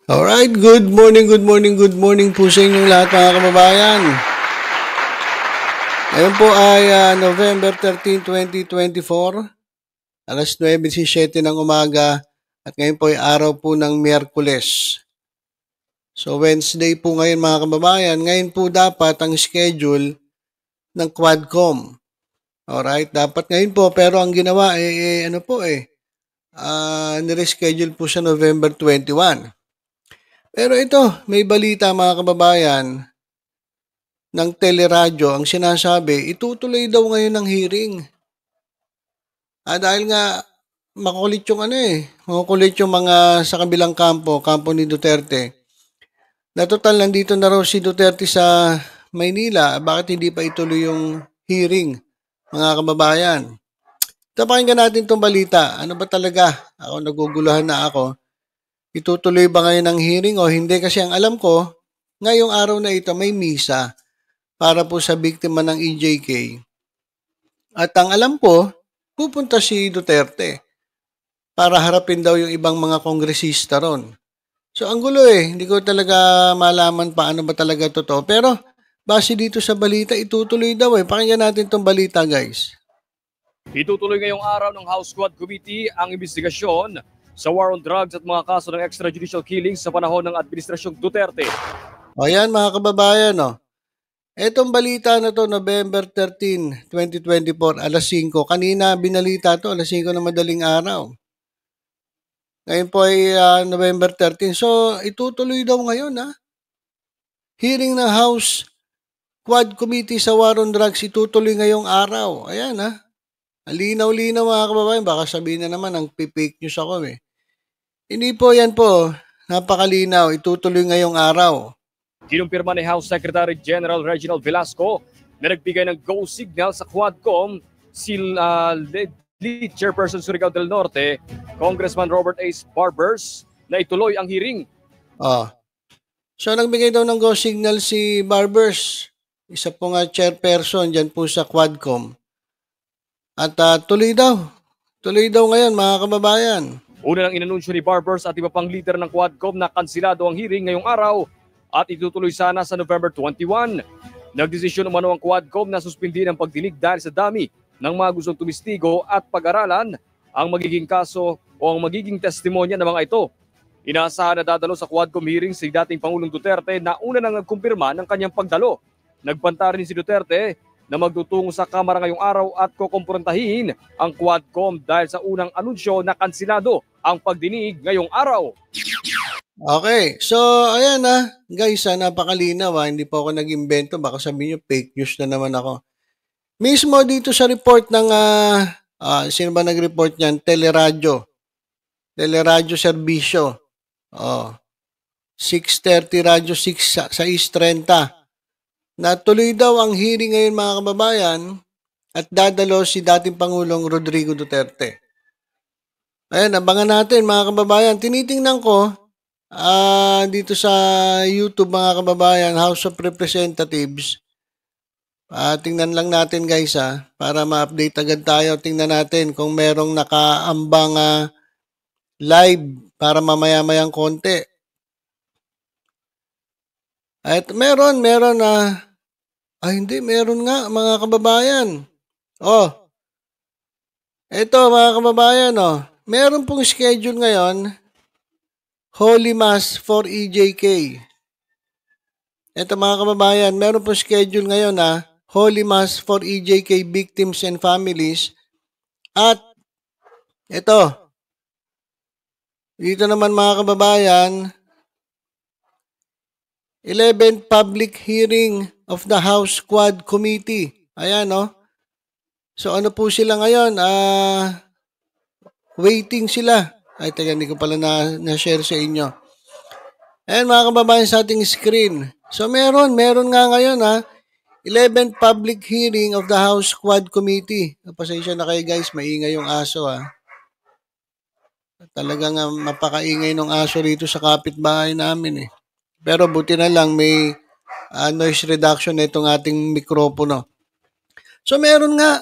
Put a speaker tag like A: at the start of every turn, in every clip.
A: Alright, good morning po sa inyong lahat mga kababayan. Ngayon po ay November 13, 2024, alas 9:07 ng umaga at ngayon po ay araw po ng Miyerkules. So Wednesday po ngayon mga kababayan, ngayon po dapat ang schedule ng Quadcom. Alright, dapat ngayon po pero ang ginawa nireschedule po sa November 21. Pero ito, may balita mga kababayan ng teleradyo ang sinasabi, itutuloy daw ngayon ng hearing. Dahil nga makukulit yung mga sa kabilang kampo ni Duterte. Na total nandito na raw si Duterte sa Maynila, bakit hindi pa ituloy yung hearing mga kababayan? Ito pakinggan natin itong balita. Ano ba talaga? Ako naguguluhan na ako. Itutuloy ba ngayon ang hearing o hindi? Kasi ang alam ko, ngayong araw na ito may misa para po sa biktima ng EJK. At ang alam ko, pupunta si Duterte para harapin daw yung ibang mga kongresista ron. So ang gulo hindi ko talaga malaman paano ba talaga totoo. Pero base dito sa balita, itutuloy daw Pakinggan natin tong balita guys.
B: Itutuloy ngayong araw ng House Quad Committee ang investigasyon sa war on drugs at mga kaso ng extrajudicial killings sa panahon ng Administrasyong Duterte.
A: O yan mga kababayan, etong balita na to, November 13, 2024, alas 5. Kanina binalita to, alas 5 na madaling araw. Ngayon po ay November 13. So, itutuloy daw ngayon, Hearing ng House Quad Committee sa War on Drugs, itutuloy ngayong araw. Ayan, Ang linaw-linaw mga kababayan. Baka sabihin na naman, ang fake news ako, Hindi po, yan po. Napakalinaw. Itutuloy ngayong araw.
B: Kinumpirma ni House Secretary General Reginald Velasco na nagbigay ng go signal sa Quadcom si Lead Chairperson Surigao del Norte, Congressman Robert A. Barbers, na ituloy ang hearing.
A: So nagbigay daw ng go signal si Barbers, isa po nga chairperson dyan po sa Quadcom. At tuloy daw ngayon mga kababayan.
B: Una nang inanunsyo ni Barbers at iba pang leader ng Quadcom na kansilado ang hearing ngayong araw at itutuloy sana sa November 21. Nagdesisyon umano ang Quadcom na suspindi ang pagdinig dahil sa dami ng mga gustong tumistigo at pag-aralan ang magiging kaso o ang magiging testimonya ng mga ito. Inaasahan na dadalo sa Quadcom hearing si dating Pangulong Duterte na una nang nagkumpirma ng kanyang pagdalo. Nagbanta rin si Duterte na magtutungo sa Kamara ngayong araw at kukumprontahin ang Quadcom dahil sa unang anunsyo na kansilado ang pagdinig ngayong araw.
A: Okay, so ayan guys, napakalinaw hindi po ako nag-imbento, baka sabihin nyo fake news na naman ako. Mismo dito sa report ng, sino ba nag-report niyan? Teleradyo Serbisyo. 6:30 Radyo 6 sa East 30. Natuloy daw ang hearing ngayon mga kababayan at dadalo si dating Pangulong Rodrigo Duterte. Ayan, abangan natin mga kababayan. Tinitingnan ko dito sa YouTube mga kababayan, House of Representatives. Tingnan lang natin guys para ma-update agad tayo. Tingnan natin kung merong nakaambang live para mamaya-mayang konti. At meron meron nga mga kababayan. Ito mga kababayan, meron pong schedule ngayon, Holy Mass for EJK. Ito mga kababayan, meron pong schedule ngayon Holy Mass for EJK victims and families. At ito, dito naman mga kababayan, 11th public hearing of the House Quad Committee. Ayan, So ano po sila ngayon? Waiting sila. Ay, teka, hindi ko pala na-share sa inyo. Ayan mga kababayan sa ating screen. So meron nga ngayon 11th public hearing of the House Quad Committee. Pasensya na kayo guys, maingay yung aso Talagang mapakaingay ng aso rito sa kapitbahay namin Pero buti na lang may noise reduction na itong ating mikropono. So meron nga.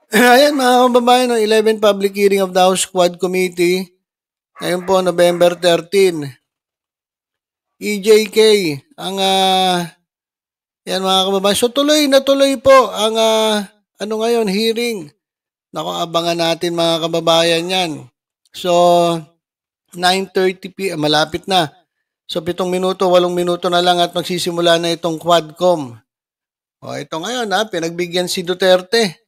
A: Ayan mga kababayan, 11th public hearing of the House Quad Committee. Ngayon po, November 13. EJK, ang yan mga kababayan. So tuloy na tuloy po ang ano ngayon, hearing. Nako, abangan natin mga kababayan yan. So 9:30 p.m. malapit na. So 7 minuto, 8 minuto na lang at magsisimula na itong Quadcom. O ito ngayon pinagbigyan si Duterte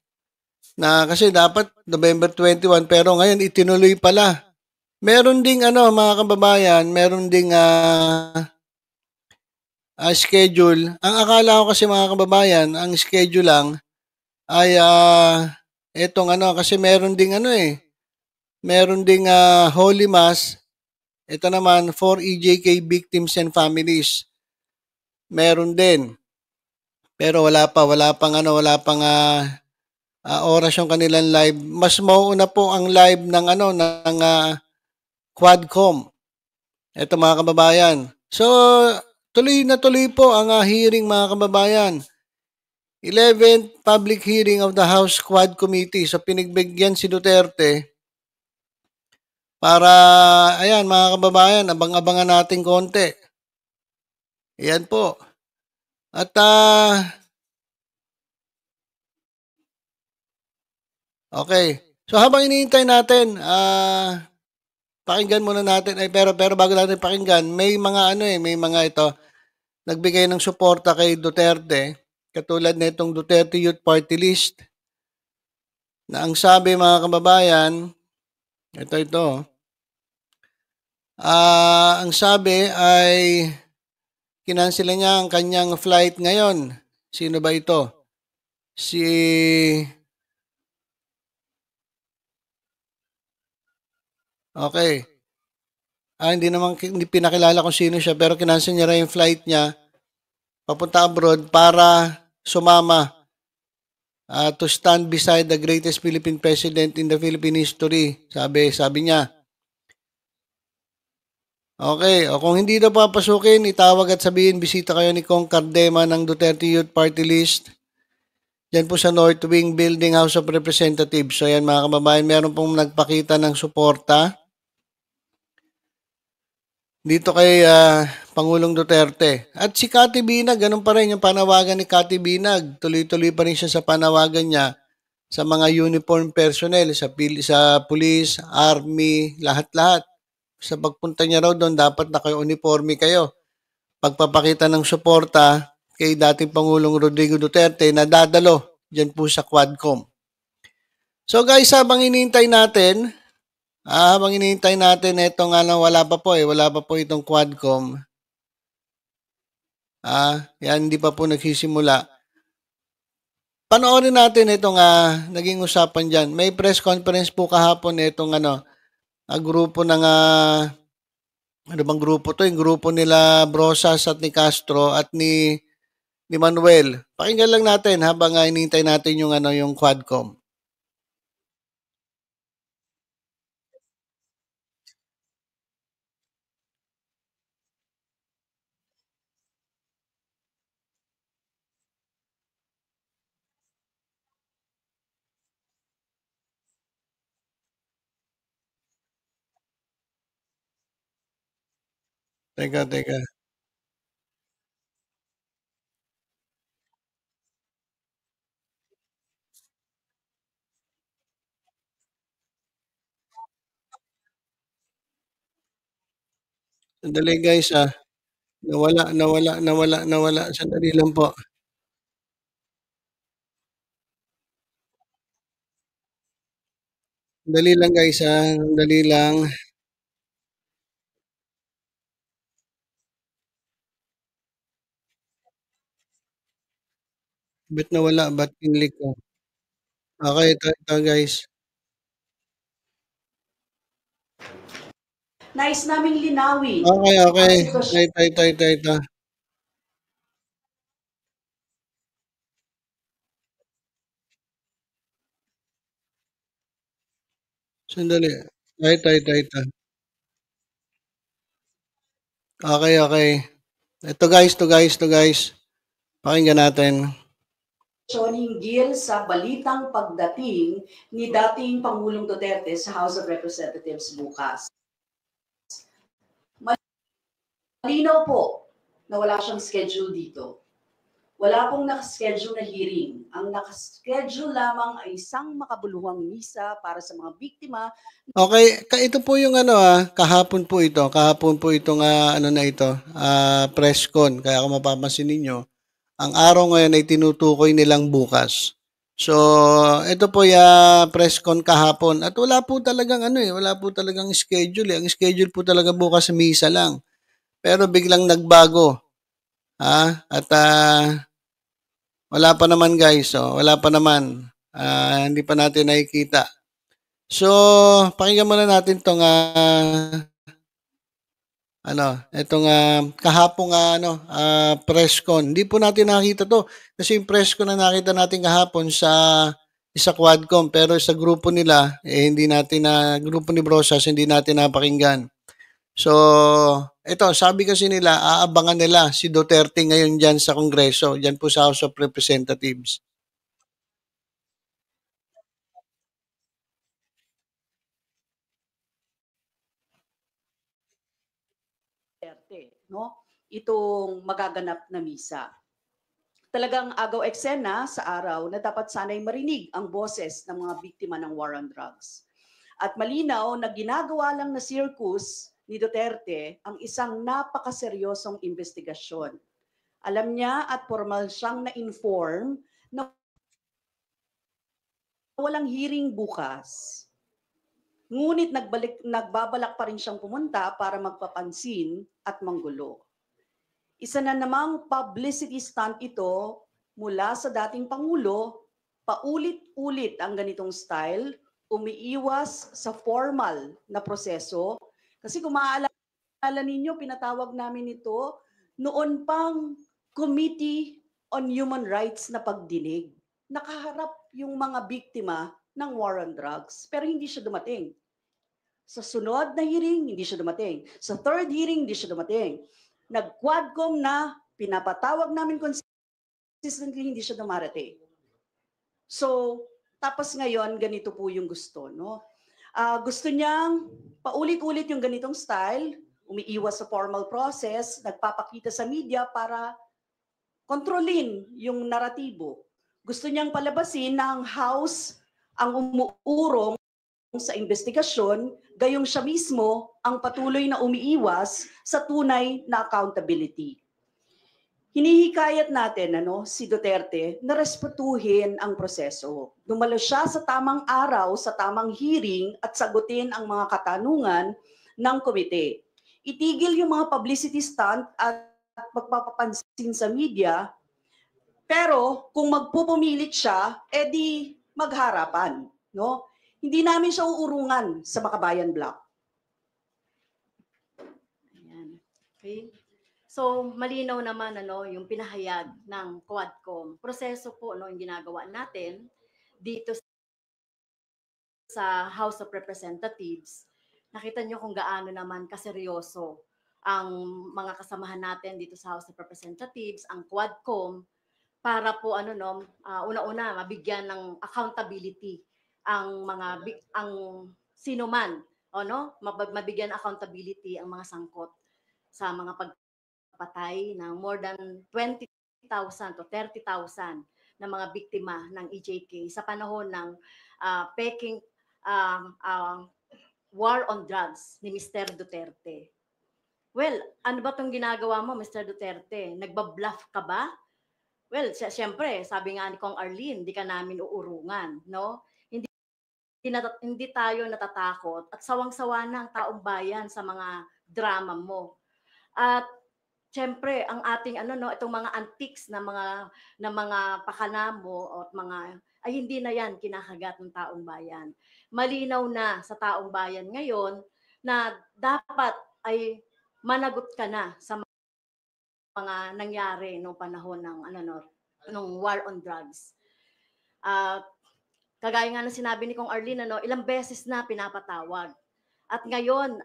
A: na kasi dapat November 21 pero ngayon itinuloy pala. Meron ding mga kababayan, meron ding schedule. Ang akala ko kasi mga kababayan, ang schedule lang ay etong kasi meron ding meron ding Holy Mass. Ito naman for EJK victims and families. Meron din. Pero wala pang oras yung kanilang live. Mas mauuna po ang live ng ng Quadcom. Ito mga kababayan. So tuloy na tuloy po ang hearing mga kababayan. 11th public hearing of the House Quad Committee. So pinagbigyan si Duterte para, ayan mga kababayan, abang-abangan natin konti. Ayan po. At okay. So habang iniintay natin, pakinggan muna natin. Pero bago natin pakinggan, may mga may mga ito, nagbigay ng suporta kay Duterte. Katulad nitong Duterte Youth Party List na ang sabi mga kababayan, ito. Ang sabi ay kinansela niya ang kanyang flight ngayon. Sino ba ito? Okay. Hindi pinakilala kung sino siya pero kinansel niya rin yung flight niya papunta abroad para sumama to stand beside the greatest Philippine president in the Philippine history. Sabi niya. Okay, o kung hindi na papasukin, itawag at sabihin, bisita kayo ni Kong Cardema ng Duterte Youth Party List. Yan po sa North Wing Building, House of Representatives. So yan mga kababayan, meron pong nagpakita ng suporta dito kay Pangulong Duterte. At si Cathy Binag, ganun pa rin yung panawagan ni Cathy Binag. Tuloy-tuloy pa rin siya sa panawagan niya sa mga uniform personnel, sa police, army, lahat-lahat. Sa pagpunta niya raw doon, dapat naka-uniforme kayo. Pagpapakita ng suporta kay dating Pangulong Rodrigo Duterte na dadalo dyan po sa Quadcom. So guys, habang inintay natin, itong wala pa po itong Quadcom. Yan, hindi pa po nagsisimula. Panoorin natin itong naging usapan dyan. May press conference po kahapon itong grupo ng ano bang grupo to? Yung grupo nila Brosas at ni Castro at ni Manuel. Pakinggan lang natin habang inintay natin yung yung Quadcom. Teka. Sandali guys Nawala. Sandali lang po. Sandali lang guys Sandali lang. Ba't nawala? Ba't pinlik ko? Okay, ito guys.
C: Nais naming linawin.
A: Okay. Ito. Sandali. Ito. Okay. Ito guys. Pakinggan natin.
C: Hinggil sa balitang pagdating ni dating Pangulong Duterte sa House of Representatives bukas. Malinaw po na wala siyang schedule dito. Wala pong nakaschedule na hearing. Ang nakaschedule lamang ay isang makabuluhang misa para sa mga biktima.
A: Okay, ito po yung kahapon po ito. Kahapon po itong press con. Kaya kung mapapansin ninyo, ang araw ngayon ay tinutukoy nilang bukas. So, ito po yung press con kahapon. At wala po talagang wala po talagang schedule. Ang schedule po talaga bukas sa misa lang. Pero biglang nagbago. At wala pa naman guys. So, wala pa naman. Hindi pa natin nakikita. So, pakinggan muna natin tong kahapong press con. Hindi po natin nakita to kasi yung press con na nakita natin kahapon sa Quadcom pero sa grupo nila hindi natin grupo ni Brosas hindi natin napakinggan. So, ito sabi kasi nila aabangan nila si Duterte ngayon diyan sa Kongreso, diyan po sa House of Representatives.
C: No? Itong magaganap na misa. Talagang agaw eksena sa araw na dapat sanay marinig ang boses ng mga biktima ng war on drugs. At malinaw na ginagawa lang na circus ni Duterte ang isang napakaseryosong investigasyon. Alam niya at formal siyang na-inform na walang hearing bukas. Ngunit nagbabalak pa rin siyang pumunta para magpapansin at manggulo. Isa na namang publicity stunt ito mula sa dating Pangulo, paulit-ulit ang ganitong style, umiiwas sa formal na proseso. Kasi kung maaalala ninyo, pinatawag namin ito noon pang Committee on Human Rights na pagdinig. Nakaharap yung mga biktima ng war on drugs, pero hindi siya dumating. Sa sunod na hearing, hindi siya dumating. Sa third hearing, hindi siya dumating. Nag-Quadcom na, pinapatawag namin consistently, hindi siya dumarating. So, tapos ngayon, ganito po yung gusto. No? Gusto niyang paulit-ulit yung ganitong style, umiiwas sa formal process, nagpapakita sa media para kontrolin yung naratibo. Gusto niyang palabasin na ang House ang umuurong sa investigasyon, gayong siya mismo ang patuloy na umiiwas sa tunay na accountability. Hinihikayat natin si Duterte na respetuhin ang proseso. Dumalo siya sa tamang araw, sa tamang hearing at sagutin ang mga katanungan ng komite. Itigil yung mga publicity stunt at magpapapansin sa media, pero kung magpupumilit siya, edi magharapan. No? Hindi namin siya uurungan sa Makabayan Block.
D: Ayan. Okay. So, malinaw naman yung pinahayag ng Quadcom. Proseso po yung ginagawa natin dito sa House of Representatives. Nakita nyo kung gaano naman kaseryoso ang mga kasamahan natin dito sa House of Representatives, ang Quadcom, para po una-una mabigyan ng accountability ang sino man, mabigyan accountability ang mga sangkot sa mga pagpatay ng more than 20,000 to 30,000 na mga biktima ng EJK sa panahon ng peking war on drugs ni Mr. Duterte. Well, ano ba itong ginagawa mo, Mr. Duterte? Nagbabluff ka ba? Well, siyempre, sabi nga ni Kong Arlene, hindi ka namin uurungan, no? Hindi tayo natatakot at sawang-sawa na ang taong bayan sa mga drama mo. At siyempre, ang ating itong mga antiques na mga pakana mo at mga ay hindi na yan kinakagat ng taong bayan. Malinaw na sa taong bayan ngayon na dapat ay managot ka na sa mga nangyari noong panahon ng nung war on drugs. Kagaya nga ng sinabi ni Kong Arlene, ilang beses na pinapatawag. At ngayon,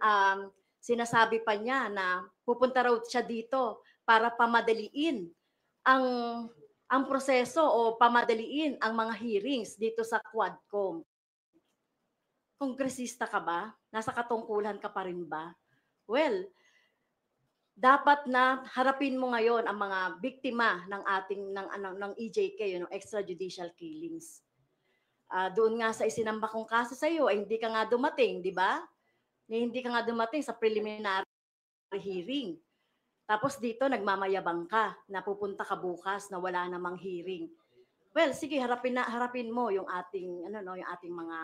D: sinasabi pa niya na pupunta raw siya dito para pamadaliin ang proseso o pamadaliin ang mga hearings dito sa Quadcom. Kongresista ka ba? Nasa katungkulan ka pa rin ba? Well, dapat na harapin mo ngayon ang mga biktima ng ng EJK, yung extrajudicial killings. Doon nga sa isinamba kong kaso sa iyo, hindi ka nga dumating, di ba? Hindi ka nga dumating sa preliminary hearing. Tapos dito nagmamayabang ka na pupunta ka bukas na wala namang hearing. Well, sige, harapin mo yung ating yung ating mga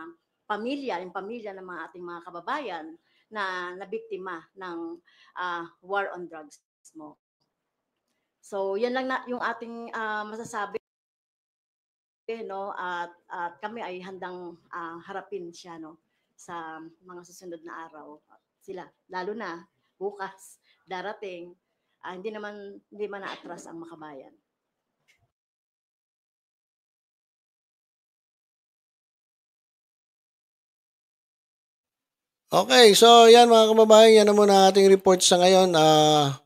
D: pamilya, yung pamilya ng mga ating mga kababayan na nabiktima ng war on drugs mo. So, yan lang na yung ating masasabi, no, at kami ay handang harapin siya, no, sa mga susunod na araw. Sila, lalo na bukas darating, hindi man naatras ang makabayan.
A: Okay, so yan mga kababayan, yan na muna ang ating report sa ngayon.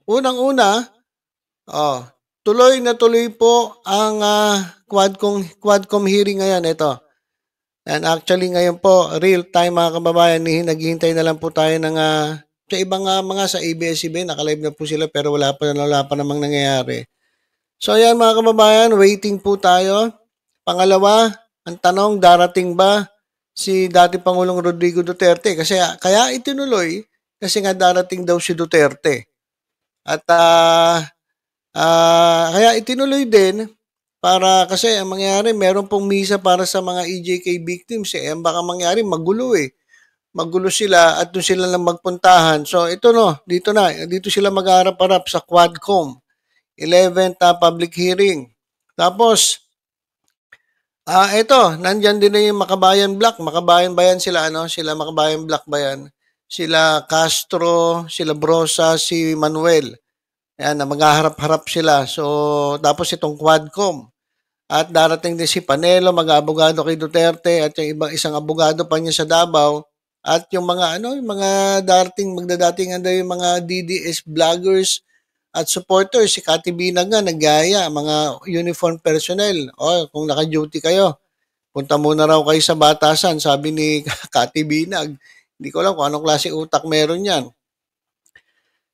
A: Unang-una, tuloy na tuloy po ang Quadcom hearing ngayon. Ito. And actually ngayon po, real time mga kababayan, naghihintay na lang po tayo ng sa ibang mga sa ABS-CBN, nakalive na po sila pero wala pa namang nangyayari. So yan mga kababayan, waiting po tayo. Pangalawa, ang tanong, darating ba si dati Pangulong Rodrigo Duterte? Kasi kaya itinuloy kasi nga darating daw si Duterte. At kaya itinuloy din para kasi ang mangyayari, meron pong misa para sa mga EJK victims. Ang baka mangyari, magulo eh. Magulo sila at doon sila lang magpuntahan. So ito dito sila mag-harap-harap sa Quadcom. 11th public hearing. Tapos, ito, nandyan din na yung Makabayan Black. Makabayan ba yan sila, Sila Makabayan Black ba yan? Sila Castro, sila Brosa, si Manuel. Ayan, na maghaharap-harap sila. So, tapos itong Quadcom. At darating din si Panelo, mag-abogado kay Duterte at yung isang abogado pa niya sa Davao. At yung mga yung mga magdadatingan daw yung mga DDS vloggers at supporters. Si Kati Binag nga naggaya, mga uniform personnel. Kung naka-duty kayo, punta muna raw kayo sa batasan, sabi ni Kati Binag. Hindi ko alam kung anong klase utak meron yan.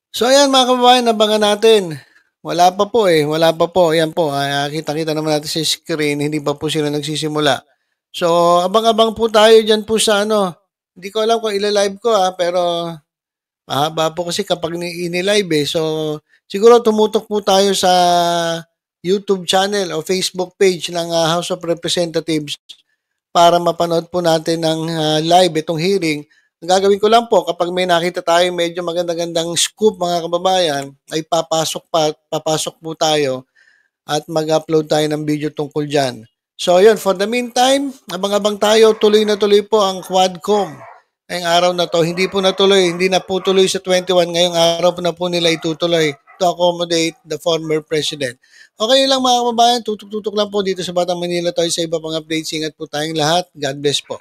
A: So ayan mga kababayan, nabangan natin. Wala pa po. Ayan po, kita-kita naman natin sa screen, hindi pa po sila nagsisimula. So abang-abang po tayo dyan po sa Hindi ko alam kung ila-live ko pero mahaba po kasi kapag ini-live So siguro tumutok po tayo sa YouTube channel o Facebook page ng House of Representatives para mapanood po natin ng live itong hearing. Ang gagawin ko lang po, kapag may nakita tayo medyo magandang scoop mga kababayan, ay papasok po tayo at mag-upload tayo ng video tungkol dyan. So yun, for the meantime, abang-abang tayo, tuloy na tuloy po ang Quadcom. Ngayong araw na to, hindi na po tuloy sa 21, ngayong araw po na po nila itutuloy to accommodate the former president. Okay lang mga kababayan, tutok-tutok lang po dito sa Batang Manila tayo sa iba pang updates. Ingat po tayong lahat. God bless po.